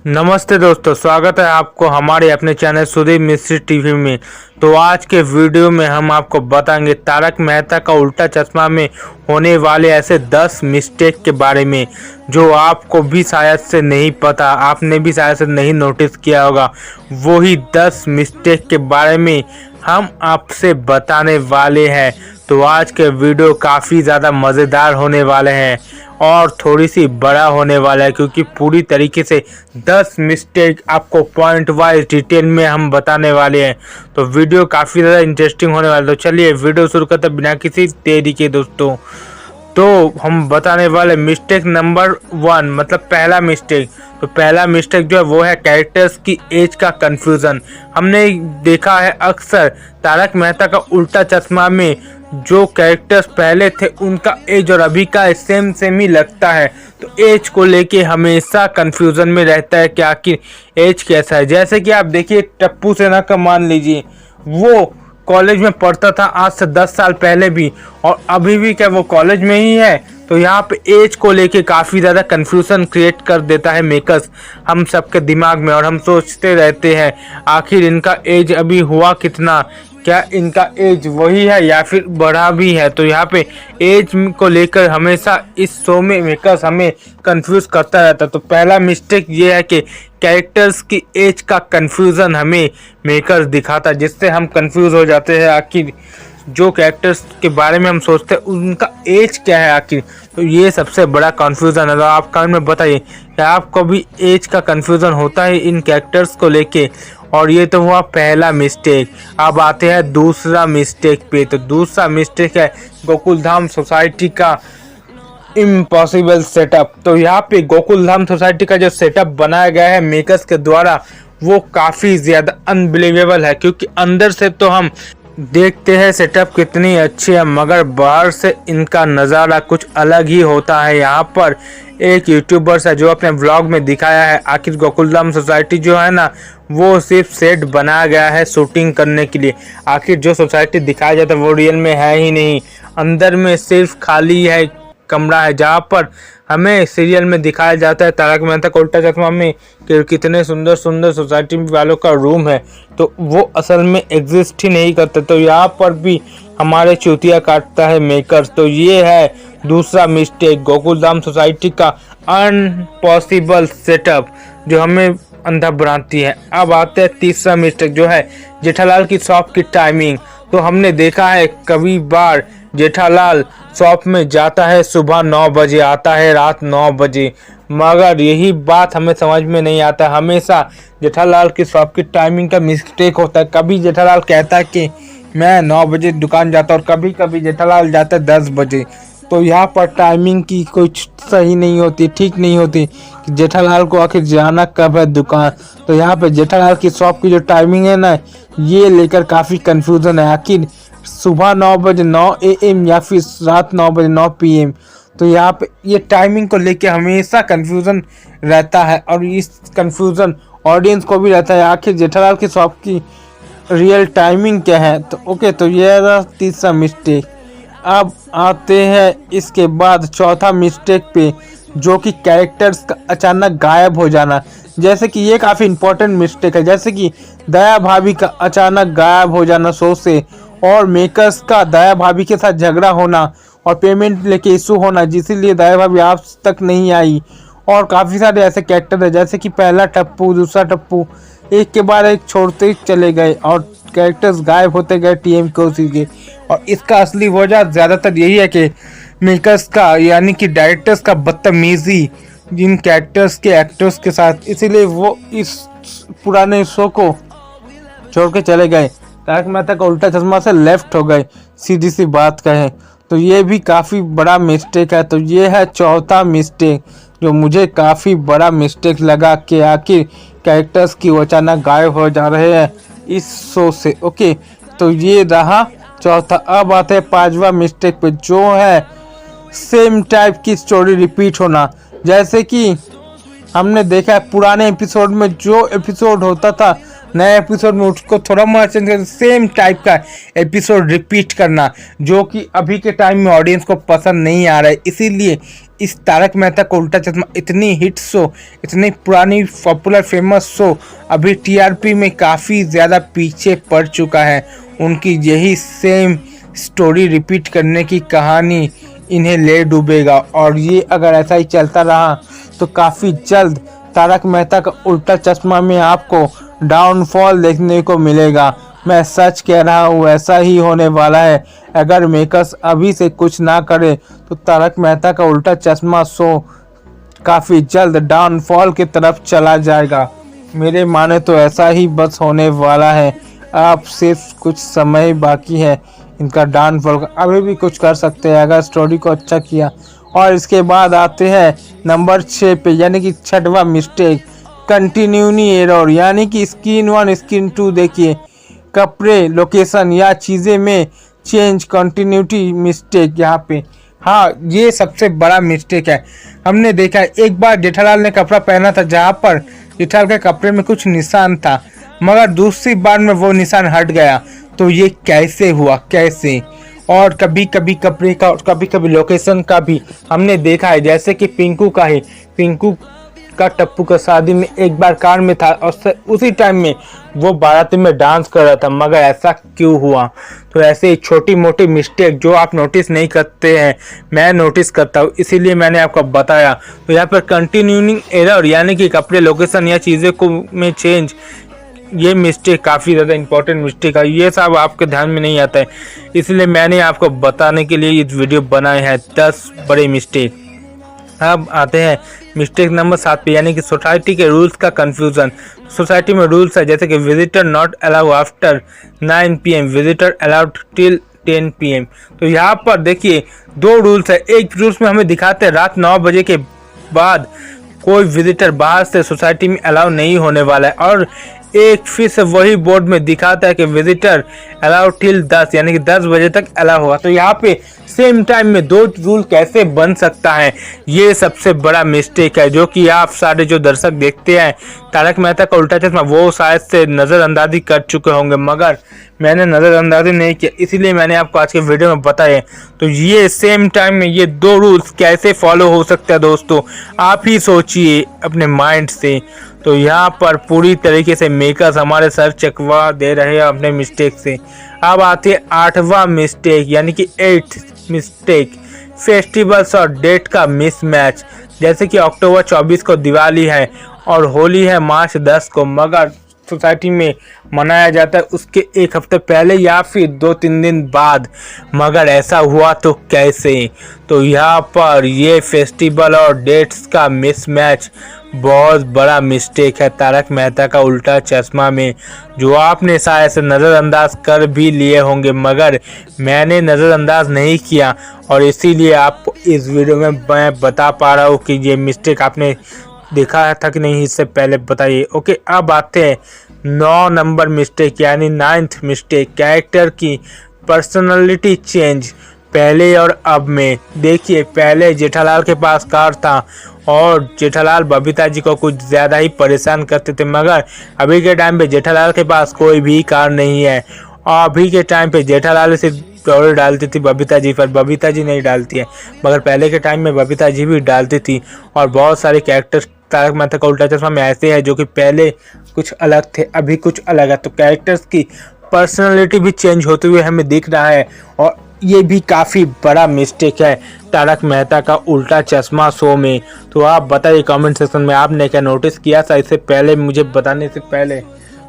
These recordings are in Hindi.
नमस्ते दोस्तों, स्वागत है आपको हमारे अपने चैनल सुदीप मिस्ट्री टीवी में। तो आज के वीडियो में हम आपको बताएंगे तारक मेहता का उल्टा चश्मा में होने वाले ऐसे 10 मिस्टेक के बारे में जो आपको भी शायद से नहीं पता, आपने भी शायद से नहीं नोटिस किया होगा। वही 10 मिस्टेक के बारे में हम आपसे बताने वाले हैं। तो आज के वीडियो काफ़ी ज़्यादा मज़ेदार होने वाले हैं और थोड़ी सी बड़ा होने वाला है, क्योंकि पूरी तरीके से 10 मिस्टेक आपको पॉइंट वाइज डिटेल में हम बताने वाले हैं। तो वीडियो काफ़ी ज़्यादा इंटरेस्टिंग होने वाला है। तो चलिए वीडियो शुरू करते बिना किसी देरी के दोस्तों। तो हम बताने वाले मिस्टेक नंबर 1, मतलब पहला मिस्टेक। तो पहला मिस्टेक जो है वो है कैरेक्टर्स की एज का कंफ्यूजन। हमने देखा है अक्सर तारक मेहता का उल्टा चश्मा में जो कैरेक्टर्स पहले थे उनका एज और अभी का सेम ही लगता है। तो एज को लेके हमेशा कंफ्यूजन में रहता है कि आखिर एज कैसा है। जैसे कि आप देखिए टप्पू सेना का मान लीजिए, वो कॉलेज में पढ़ता था आज से 10 साल पहले भी, और अभी भी क्या वो कॉलेज में ही है। तो यहाँ पे एज को लेके काफ़ी ज़्यादा कंफ्यूजन क्रिएट कर देता है मेकर्स हम सबके दिमाग में, और हम सोचते रहते हैं आखिर इनका एज अभी हुआ कितना, क्या इनका एज वही है या फिर बढ़ा भी है। तो यहाँ पे एज को लेकर हमेशा इस शो में मेकर्स हमें कंफ्यूज करता रहता है। तो पहला मिस्टेक ये है कि कैरेक्टर्स की एज का कंफ्यूजन हमें मेकर्स दिखाता है, जिससे हम कंफ्यूज हो जाते हैं आखिर जो कैरेक्टर्स के बारे में हम सोचते हैं उनका एज क्या है आखिर। तो ये सबसे बड़ा कंफ्यूजन है। तो आप कमेंट में बताइए कि आपको भी एज का कंफ्यूजन होता है इन कैरेक्टर्स को लेके। और ये तो हुआ पहला मिस्टेक। अब आते हैं दूसरा मिस्टेक पे। तो दूसरा मिस्टेक है गोकुलधाम सोसाइटी का इम्पॉसिबल सेटअप। तो यहाँ पे गोकुलधाम सोसाइटी का जो सेटअप बनाया गया है मेकर्स के द्वारा वो काफ़ी ज़्यादा अनबिलीवेबल है, क्योंकि अंदर से तो हम देखते हैं सेटअप कितनी अच्छी है, मगर बाहर से इनका नज़ारा कुछ अलग ही होता है। यहाँ पर एक यूट्यूबर्स है जो अपने व्लॉग में दिखाया है आखिर गोकुलधाम सोसाइटी जो है ना वो सिर्फ सेट बनाया गया है शूटिंग करने के लिए। आखिर जो सोसाइटी दिखाया जाता है वो रियल में है ही नहीं, अंदर में सिर्फ खाली है कमरा है जहाँ पर हमें सीरियल में दिखाया जाता है तारक मेहता का उल्टा चश्मा में कि कितने सुंदर सुंदर सोसाइटी वालों का रूम है, तो वो असल में एग्जिस्ट ही नहीं करते। तो यहाँ पर भी हमारे चूतिया काटता है मेकर्स। तो ये है दूसरा मिस्टेक, गोकुलधाम सोसाइटी का अनपॉसिबल सेटअप जो हमें अंधा बनाती है। अब आते हैं तीसरा मिस्टेक जो है जेठालाल की शॉप की टाइमिंग। तो हमने देखा है कभी बार जेठालाल शॉप में जाता है सुबह 9 बजे, आता है रात 9 बजे, मगर यही बात हमें समझ में नहीं आता। हमेशा जेठालाल की शॉप की टाइमिंग का मिस्टेक होता है। कभी जेठालाल कहता है कि मैं 9 बजे दुकान जाता, और कभी कभी जेठालाल जाता है 10 बजे। तो यहाँ पर टाइमिंग की कुछ सही नहीं होती, ठीक नहीं होती कि जेठालाल को आखिर जाना कब है दुकान। तो यहाँ पे जेठालाल की शॉप की जो टाइमिंग है ना, ये लेकर काफ़ी कंफ्यूजन है। आखिर सुबह 9 बजे 9 AM या फिर रात 9 बजे 9 PM। तो यहाँ पे ये टाइमिंग को लेके हमेशा कंफ्यूजन रहता है, और इस कंफ्यूजन ऑडियंस को भी रहता है आखिर जेठालाल की शॉप की रियल टाइमिंग क्या है। तो ओके, तो ये रहा तीसरा मिस्टेक। अब आते हैं इसके बाद चौथा मिस्टेक पे, जो कि कैरेक्टर्स का अचानक गायब हो जाना। जैसे कि ये काफ़ी इंपॉर्टेंट मिस्टेक है, जैसे कि दया भाभी का अचानक गायब हो जाना शो से, और मेकर्स का दया भाभी के साथ झगड़ा होना और पेमेंट लेके इशू होना, जिसलिए दया भाभी आप तक नहीं आई। और काफ़ी सारे ऐसे कैरेक्टर है जैसे कि पहला टप्पू, दूसरा टप्पू, एक के बाद एक छोड़ते चले गए और कैरेक्टर्स गायब होते गए TMKOC के। और इसका असली वजह ज़्यादातर यही है कि मेकर्स का यानी कि डायरेक्टर्स का बदतमीज़ी जिन कैरेक्टर्स के एक्टर्स के साथ, इसीलिए वो इस पुराने शो को छोड़ के चले गए, तारक मेहता का उल्टा चश्मा से लेफ्ट हो गए, सीधी सी बात कहें तो। ये भी काफ़ी बड़ा मिस्टेक है। तो ये है चौथा मिस्टेक जो मुझे काफ़ी बड़ा मिस्टेक लगा कि आखिर कैरेक्टर्स की अचानक गायब हो जा रहे हैं इस शो से। ओके, तो ये रहा चौथा। अब आते हैं पांचवा मिस्टेक पे, जो है सेम टाइप की स्टोरी रिपीट होना। जैसे कि हमने देखा है पुराने एपिसोड में जो एपिसोड होता था, नए एपिसोड में उसको थोड़ा मोड़ा चेंज कर सेम टाइप का एपिसोड रिपीट करना, जो कि अभी के टाइम में ऑडियंस को पसंद नहीं आ रहा है। इसीलिए इस तारक मेहता का उल्टा चश्मा इतनी हिट शो, इतनी पुरानी पॉपुलर फेमस शो अभी टीआरपी में काफ़ी ज़्यादा पीछे पड़ चुका है। उनकी यही सेम स्टोरी रिपीट करने की कहानी इन्हें ले डूबेगा और ये अगर ऐसा ही चलता रहा तो काफ़ी जल्द तारक मेहता का उल्टा चश्मा में आपको डाउनफॉल देखने को मिलेगा। मैं सच कह रहा हूँ, ऐसा ही होने वाला है। अगर मेकर्स अभी से कुछ ना करे तो तारक मेहता का उल्टा चश्मा शो काफ़ी जल्द डाउनफॉल की तरफ चला जाएगा। मेरे माने तो ऐसा ही बस होने वाला है। अब सिर्फ कुछ समय बाकी है इनका डाउनफॉल का, अभी भी कुछ कर सकते हैं अगर स्टोरी को अच्छा किया। और इसके बाद आते हैं नंबर 6 पे, यानी कि 6वां मिस्टेक, कंटिन्यूटी एरर, यानी कि स्क्रीन 1 स्क्रीन 2 देखिए कपड़े लोकेशन या चीज़ें में चेंज, कंटिन्यूटी मिस्टेक यहाँ पे। हाँ, ये सबसे बड़ा मिस्टेक है। हमने देखा एक बार जेठालाल ने कपड़ा पहना था जहाँ पर जेठालाल के कपड़े में कुछ निशान था, मगर दूसरी बार में वो निशान हट गया। तो ये कैसे हुआ, कैसे? और कभी कभी कपड़े का और कभी कभी लोकेशन का भी हमने देखा है, जैसे कि पिंकू का ही, पिंकू का टप्पू का शादी में एक बार कार में था और उसी टाइम में वो बाराती में डांस कर रहा था, मगर ऐसा क्यों हुआ? तो ऐसे ही छोटी मोटी मिस्टेक जो आप नोटिस नहीं करते हैं, मैं नोटिस करता हूँ, इसीलिए मैंने आपको बताया। तो यहाँ पर कंटिन्यूइंग एरर, यानी कि कपड़े लोकेशन या चीज़ें को में चेंज, ये मिस्टेक काफ़ी ज़्यादा इंपॉर्टेंट मिस्टेक है। ये सब आपके ध्यान में नहीं आता है, इसलिए मैंने आपको बताने के लिए ये वीडियो बनाए हैं 10 बड़े मिस्टेक। अब आते हैं मिस्टेक नंबर 7 पे, यानी कि सोसाइटी के रूल्स का कंफ्यूजन। सोसाइटी में रूल्स है जैसे कि visitor not allow after 9 PM, visitor allowed till 10 PM। तो यहाँ पर देखिए 2 रूल्स है। एक रूल्स में हमें दिखाते हैं रात 9 बजे के बाद कोई विजिटर बाहर से सोसाइटी में अलाउ नहीं होने वाला है, और एक फिर से वही बोर्ड में दिखाता है कि विजिटर अलाउड टिल 10, यानी कि 10 बजे तक अलाउ होगा। तो यहाँ पे सेम टाइम में 2 रूल कैसे बन सकता है? ये सबसे बड़ा मिस्टेक है, जो कि आप सारे जो दर्शक देखते हैं तारक मेहता का उल्टा चश्मा, वो शायद से नज़रअंदाजी कर चुके होंगे, मगर मैंने नज़रअंदाजी नहीं किया, इसीलिए मैंने आपको आज के वीडियो में बताया। तो ये सेम टाइम में ये 2 रूल्स कैसे फॉलो हो सकता है दोस्तों, आप ही सोचिए अपने माइंड से। तो यहाँ पर पूरी तरीके से मेकर्स हमारे सर चकवा दे रहे हैं अपने मिस्टेक से। अब आते हैं 8वां मिस्टेक, यानी कि 8th मिस्टेक, फेस्टिवल्स और डेट का मिसमैच। जैसे कि अक्टूबर 24 को दिवाली है और होली है मार्च 10 को, मगर सोसाइटी में मनाया जाता है उसके 1 हफ्ते पहले या फिर 2-3 दिन बाद, मगर ऐसा हुआ तो कैसे? तो यहाँ पर ये फेस्टिवल और डेट्स का मिसमैच बहुत बड़ा मिस्टेक है तारक मेहता का उल्टा चश्मा में, जो आपने शायद से नज़रअंदाज कर भी लिए होंगे, मगर मैंने नज़रअंदाज नहीं किया, और इसीलिए आपको इस वीडियो में मैं बता पा रहा हूँ कि ये मिस्टेक आपने देखा था कि नहीं, इससे पहले बताइए। ओके, अब आते हैं 9 नंबर मिस्टेक, यानी 9th मिस्टेक, कैरेक्टर की पर्सनालिटी चेंज पहले और अब में। देखिए पहले जेठालाल के पास कार था और जेठालाल बबीता जी को कुछ ज़्यादा ही परेशान करते थे, मगर अभी के टाइम पे जेठालाल के पास कोई भी कार नहीं है, और अभी के टाइम पे जेठालाल सिर्फ टोल डालती थी बबीता जी पर, बबीता जी नहीं डालती है, मगर पहले के टाइम में बबीता जी भी डालती थी। और बहुत सारे कैरेक्टर्स तारक मेहता का उल्टा चश्मा में ऐसे हैं जो कि पहले कुछ अलग थे, अभी कुछ अलग है। तो कैरेक्टर्स की पर्सनालिटी भी चेंज होते हुए हमें दिख रहा है, और ये भी काफ़ी बड़ा मिस्टेक है तारक मेहता का उल्टा चश्मा शो में। तो आप बताइए कमेंट सेक्शन में, आपने क्या नोटिस किया था इससे पहले, मुझे बताने से पहले?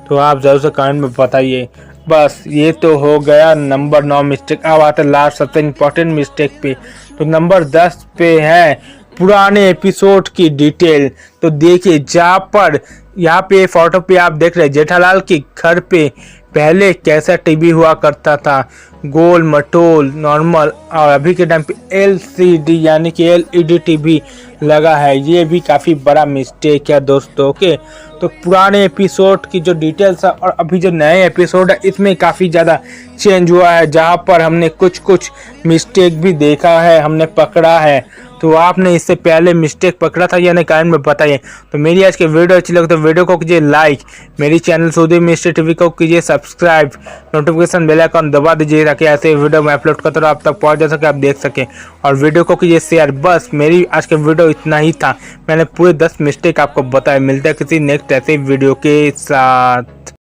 तो आप ज़रूर से कमेंट में बताइए। बस ये तो हो गया नंबर 9 मिस्टेक। अब आते लास्ट सबसे इम्पोर्टेंट मिस्टेक पे। तो नंबर 10 पे है पुराने एपिसोड की डिटेल। तो देखिए जहाँ पर यहाँ पे फोटो पे आप देख रहे हैं जेठालाल के घर पे पहले कैसा टीवी हुआ करता था, गोल मटोल नॉर्मल, और अभी के टाइम पे LCD यानी कि LED टीवी लगा है। ये भी काफ़ी बड़ा मिस्टेक है दोस्तों। ओके, तो पुराने एपिसोड की जो डिटेल्स है और अभी जो नए एपिसोड है इसमें काफ़ी ज़्यादा चेंज हुआ है, जहाँ पर हमने कुछ मिस्टेक भी देखा है, हमने पकड़ा है। तो आपने इससे पहले मिस्टेक पकड़ा था या नहीं, कमेंट में बताइए। तो मेरी आज की वीडियो अच्छी लगे तो वीडियो को कीजिए लाइक, मेरी चैनल सुधीर मिस्ट्री टीवी को कीजिए सब्सक्राइब, नोटिफिकेशन बेल आइकन दबा दीजिए ताकि ऐसे वीडियो मैं अपलोड करता रहा आप तक पहुंच जा सके, आप देख सकें। और वीडियो को कीजिए शेयर। बस मेरी आज के वीडियो इतना ही था, मैंने पूरे 10 मिस्टेक आपको बताया। मिलते हैं किसी नेक्स्ट ऐसे वीडियो के साथ।